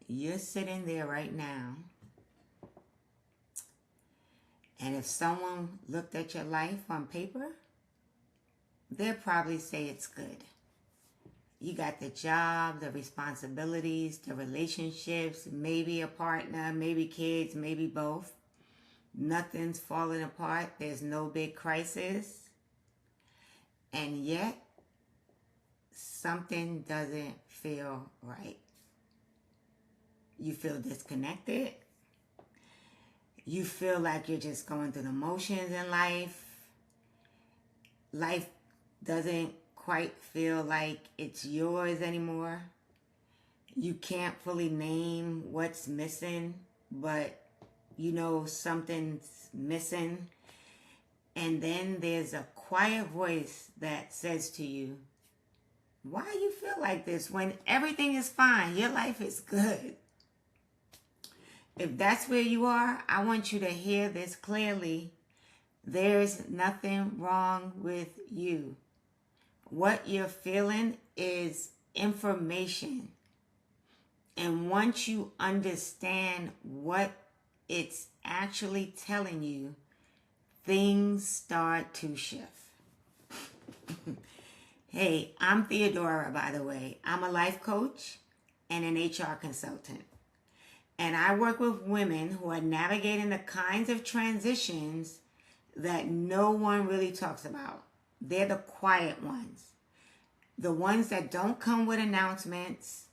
You're sitting there right now, and if someone looked at your life on paper, they'll probably say it's good. You got the job, the responsibilities, the relationships, maybe a partner, maybe kids, maybe both. Nothing's falling apart. There's no big crisis. And yet, something doesn't feel right. You feel disconnected. You feel like you're just going through the motions in life. Life doesn't quite feel like it's yours anymore. You can't fully name what's missing, but you know something's missing. And then there's a quiet voice that says to you, why do you feel like this when everything is fine? Your life is good. If that's where you are, I want you to hear this clearly. There's nothing wrong with you. What you're feeling is information. And once you understand what it's actually telling you, things start to shift. Hey, I'm Theodora, by the way. I'm a life coach and an HR consultant. And I work with women who are navigating the kinds of transitions that no one really talks about. They're the quiet ones. The ones that don't come with announcements.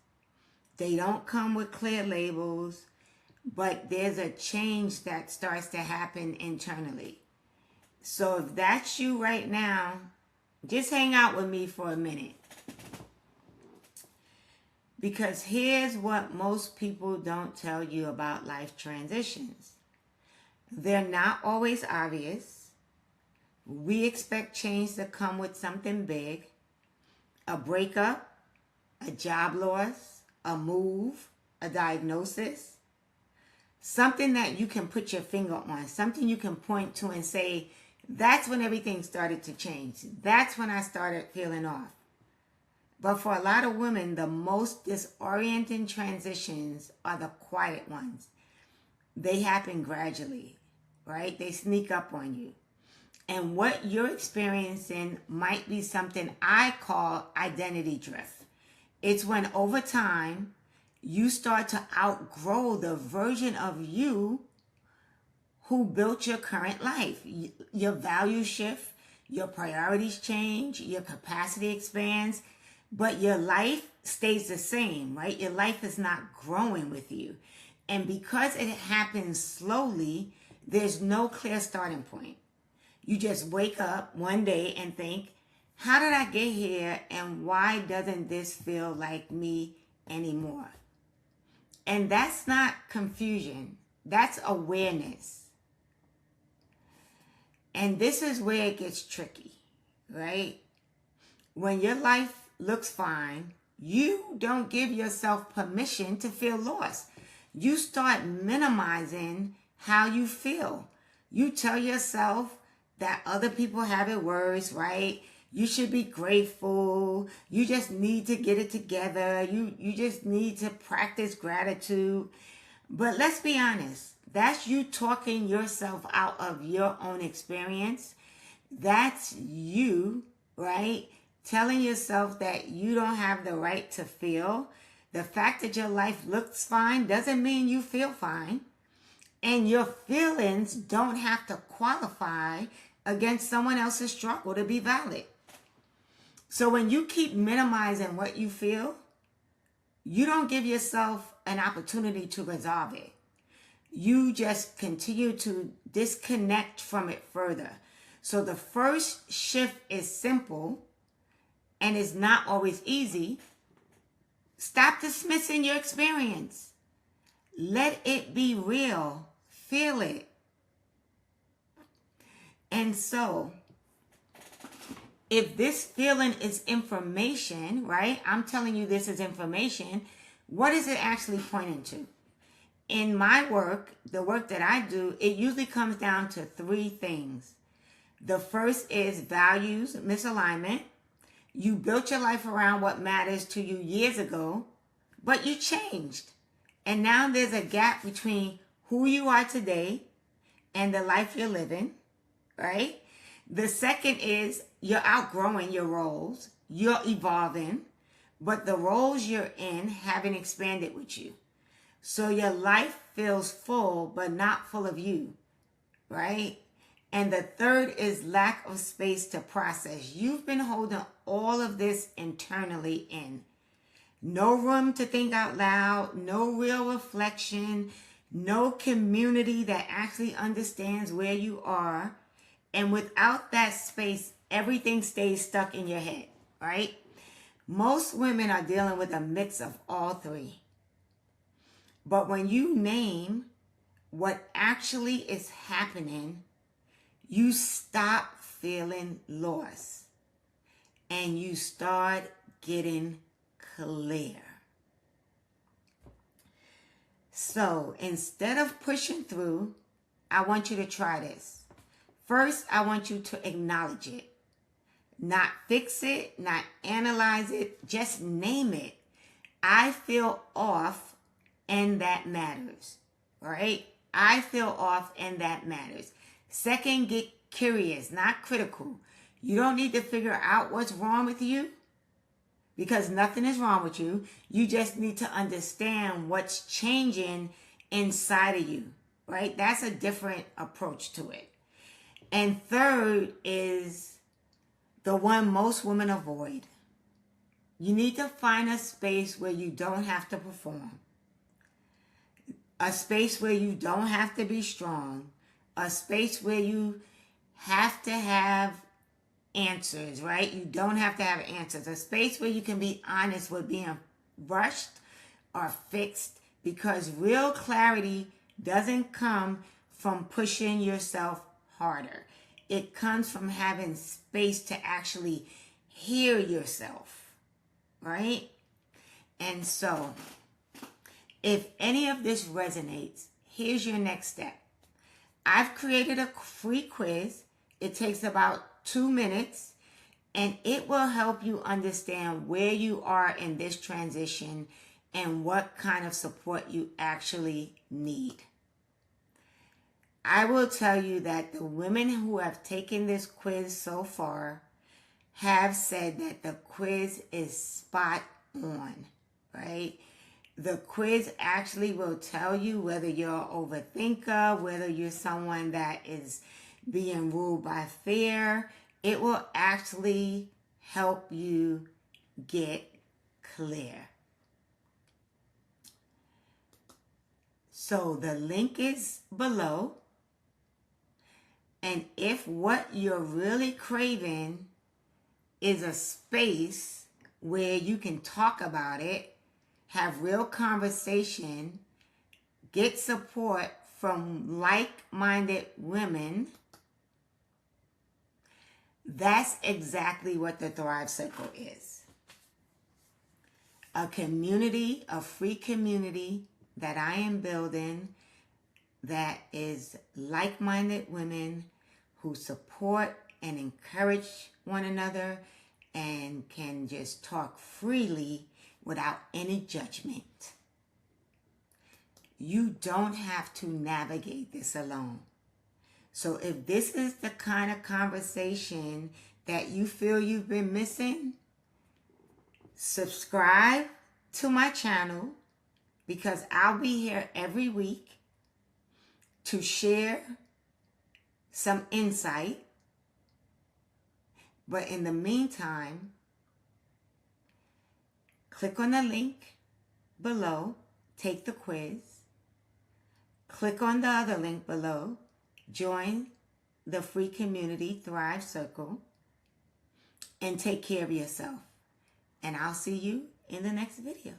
They don't come with clear labels. But there's a change that starts to happen internally. So if that's you right now, just hang out with me for a minute. Because here's what most people don't tell you about life transitions. They're not always obvious. We expect change to come with something big. A breakup, a job loss, a move, a diagnosis. Something that you can put your finger on. Something you can point to and say, that's when everything started to change. That's when I started feeling off. But for a lot of women, the most disorienting transitions are the quiet ones. They happen gradually, right? They sneak up on you. And what you're experiencing might be something I call identity drift. It's when over time, you start to outgrow the version of you who built your current life. Your values shift, your priorities change, your capacity expands, but your life stays the same, right? Your life is not growing with you. And because it happens slowly, there's no clear starting point. You just wake up one day and think, how did I get here and why doesn't this feel like me anymore? And that's not confusion. That's awareness. And this is where it gets tricky, right? When your life looks fine, you don't give yourself permission to feel lost. You start minimizing how you feel. You tell yourself that other people have it worse, right? You should be grateful. You just need to get it together. You just need to practice gratitude. But let's be honest. That's you talking yourself out of your own experience. That's you, right? Telling yourself that you don't have the right to feel. The fact that your life looks fine doesn't mean you feel fine. And your feelings don't have to qualify against someone else's struggle to be valid. So when you keep minimizing what you feel, you don't give yourself an opportunity to resolve it. You just continue to disconnect from it further. So the first shift is simple and it's not always easy. Stop dismissing your experience. Let it be real. Feel it. And so, if this feeling is information, right? I'm telling you this is information. What is it actually pointing to? In my work, the work that I do, it usually comes down to three things. The first is values misalignment. You built your life around what matters to you years ago, but you changed. And now there's a gap between who you are today and the life you're living, right? The second is you're outgrowing your roles. You're evolving, but the roles you're in haven't expanded with you. So your life feels full, but not full of you, right? And the third is lack of space to process. You've been holding all of this internally in. No room to think out loud, no real reflection, no community that actually understands where you are. And without that space, everything stays stuck in your head, right? Most women are dealing with a mix of all three. But when you name what actually is happening, you stop feeling lost and you start getting clear. So instead of pushing through, I want you to try this. First, I want you to acknowledge it. Not fix it, not analyze it, just name it. I feel off and that matters, right? I feel off and that matters. Second, get curious, not critical. You don't need to figure out what's wrong with you because nothing is wrong with you. You just need to understand what's changing inside of you, right? That's a different approach to it. And third is the one most women avoid. You need to find a space where you don't have to perform. A space where you don't have to be strong. A space where you have to have answers, right? You don't have to have answers. A space where you can be honest with being rushed or fixed, because real clarity doesn't come from pushing yourself harder. It comes from having space to actually hear yourself, right? And so, if any of this resonates, here's your next step. I've created a free quiz. It takes about 2 minutes, and it will help you understand where you are in this transition and what kind of support you actually need. I will tell you that the women who have taken this quiz so far have said that the quiz is spot on, right? The quiz actually will tell you whether you're an overthinker, whether you're someone that is being ruled by fear. It will actually help you get clear. So the link is below. And if what you're really craving is a space where you can talk about it, have real conversation, get support from like-minded women, that's exactly what the Thrive Circle is. A community, a free community that I am building that is like-minded women who support and encourage one another and can just talk freely without any judgment. You don't have to navigate this alone. So if this is the kind of conversation that you feel you've been missing, subscribe to my channel, because I'll be here every week to share some insight. But in the meantime, click on the link below, take the quiz, click on the other link below, join the free community Thrive Circle, and take care of yourself. And I'll see you in the next video.